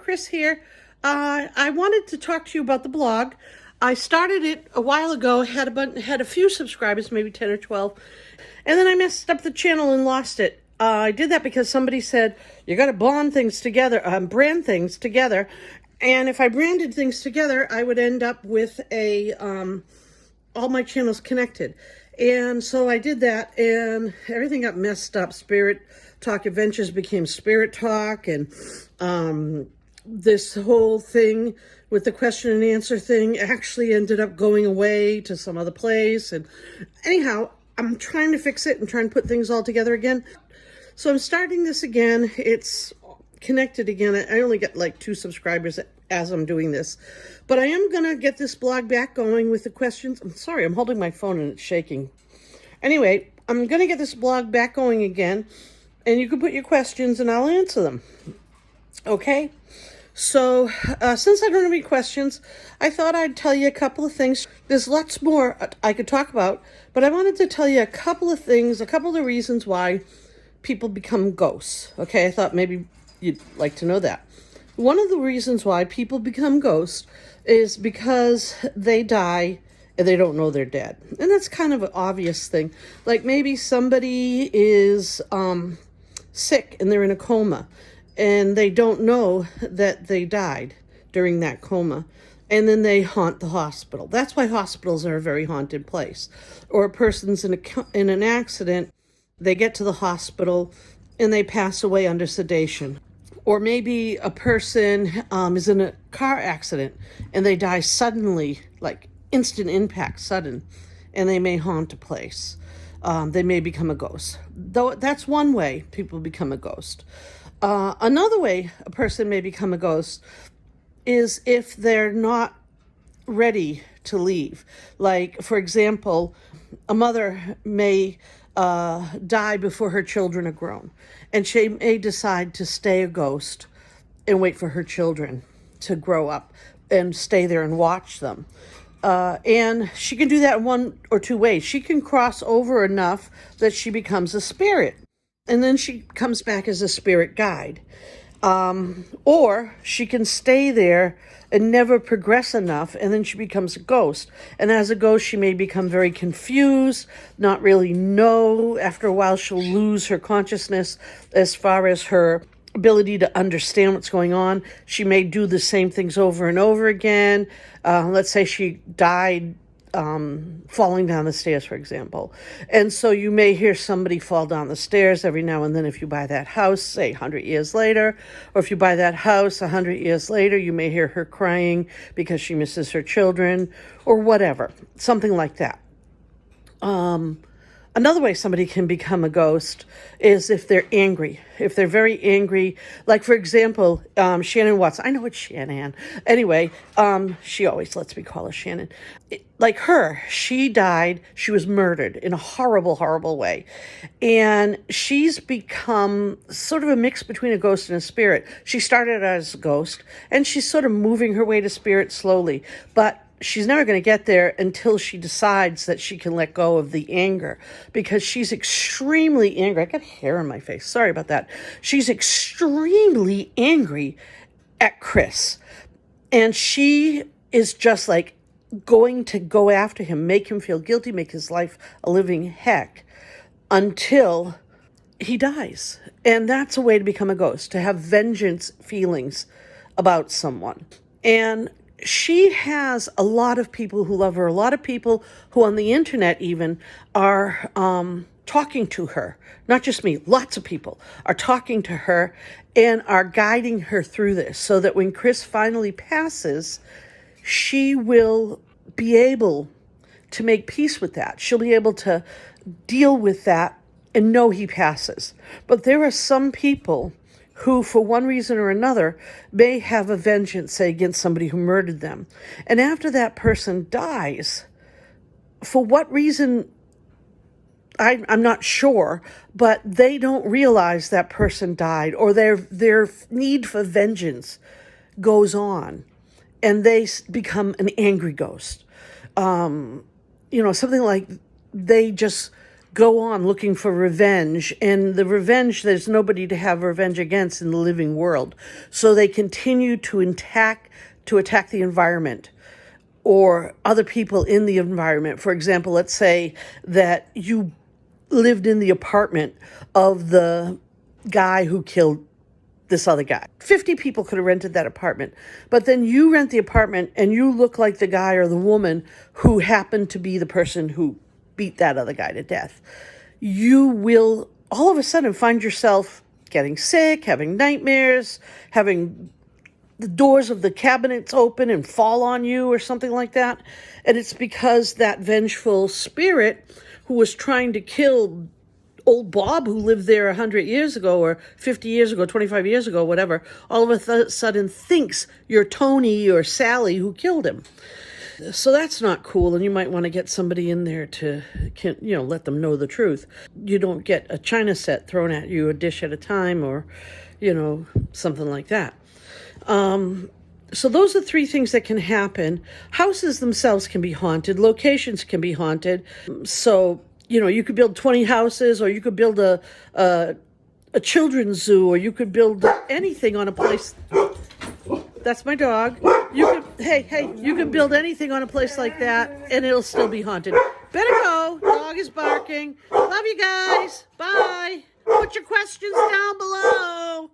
Chris here. I wanted to talk to you about the blog. I started it a while ago, had a few subscribers, maybe 10 or 12, and then I messed up the channel and lost it. I did that because somebody said, you got to brand things together, and if I branded things together, I would end up with all my channels connected. And so I did that, and everything got messed up. Spirit Talk Adventures became Spirit Talk, and this whole thing with the question and answer thing actually ended up going away to some other place. And anyhow, I'm trying to fix it and trying to put things all together again. So I'm starting this again. It's connected again. I only get like 2 subscribers as I'm doing this, but I am going to get this blog back going with the questions. I'm sorry, I'm holding my phone and it's shaking. Anyway, I'm going to get this blog back going again, and you can put your questions and I'll answer them. Okay? So, since I don't have any questions, I thought I'd tell you a couple of things. There's lots more I could talk about, but I wanted to tell you a couple of things, a couple of reasons why people become ghosts. Okay, I thought maybe you'd like to know that. One of the reasons why people become ghosts is because they die and they don't know they're dead. And that's kind of an obvious thing. Like maybe somebody is sick and they're in a coma and they don't know that they died during that coma. And then they haunt the hospital. That's why hospitals are a very haunted place. Or a person's in an accident, they get to the hospital and they pass away under sedation. Or maybe a person is in a car accident and they die suddenly, like instant impact, sudden, and they may haunt a place. They may become a ghost. Though that's one way people become a ghost. Another way a person may become a ghost is if they're not ready to leave. Like, for example, a mother may die before her children are grown, and she may decide to stay a ghost and wait for her children to grow up and stay there and watch them. And she can do that in one or two ways. She can cross over enough that she becomes a spirit, and then she comes back as a spirit guide. Or she can stay there and never progress enough, and then she becomes a ghost. And as a ghost, she may become very confused, not really know. After a while, she'll lose her consciousness as far as her ability to understand what's going on. She may do the same things over and over again. Let's say she died falling down the stairs, for example. And so you may hear somebody fall down the stairs every now and then if you buy that house, say 100 years later. Or if you buy that house 100 years later, you may hear her crying because she misses her children or whatever, something like that. Another way somebody can become a ghost is if they're angry. If they're very angry, like for example, Shannon Watts. I know it's Shannon. Anyway, she always lets me call her Shannon. Like her, she died. She was murdered in a horrible, horrible way. And she's become sort of a mix between a ghost and a spirit. She started as a ghost, and she's sort of moving her way to spirit slowly. But she's never going to get there until she decides that she can let go of the anger, because she's extremely angry. I got hair on my face. Sorry about that. She's extremely angry at Chris. And she is just like going to go after him, make him feel guilty, make his life a living heck until he dies. And that's a way to become a ghost, to have vengeance feelings about someone. And she has a lot of people who love her, a lot of people who on the internet even are talking to her. Not just me, lots of people are talking to her and are guiding her through this so that when Chris finally passes, she will be able to make peace with that. She'll be able to deal with that and know he passes. But there are some people who, for one reason or another, may have a vengeance, say, against somebody who murdered them. And after that person dies, for what reason, I'm not sure, but they don't realize that person died, or their need for vengeance goes on, and they become an angry ghost. Something like they just go on looking for revenge, and the revenge, there's nobody to have revenge against in the living world. So they continue to attack the environment or other people in the environment. For example, let's say that you lived in the apartment of the guy who killed this other guy. 50 people could have rented that apartment, but then you rent the apartment and you look like the guy or the woman who happened to be the person who beat that other guy to death. You will all of a sudden find yourself getting sick, having nightmares, having the doors of the cabinets open and fall on you or something like that. And it's because that vengeful spirit who was trying to kill old Bob, who lived there 100 years ago or 50 years ago, 25 years ago, whatever, all of a sudden thinks you're Tony or Sally who killed him. So that's not cool, and you might want to get somebody in there to, let them know the truth. You don't get a china set thrown at you a dish at a time or, something like that. So those are 3 things that can happen. Houses themselves can be haunted. Locations can be haunted. So, you could build 20 houses, or you could build a children's zoo, or you could build anything on a place. That's my dog. You can build anything on a place like that, and it'll still be haunted. Better go. Dog is barking. Love you guys. Bye. Put your questions down below.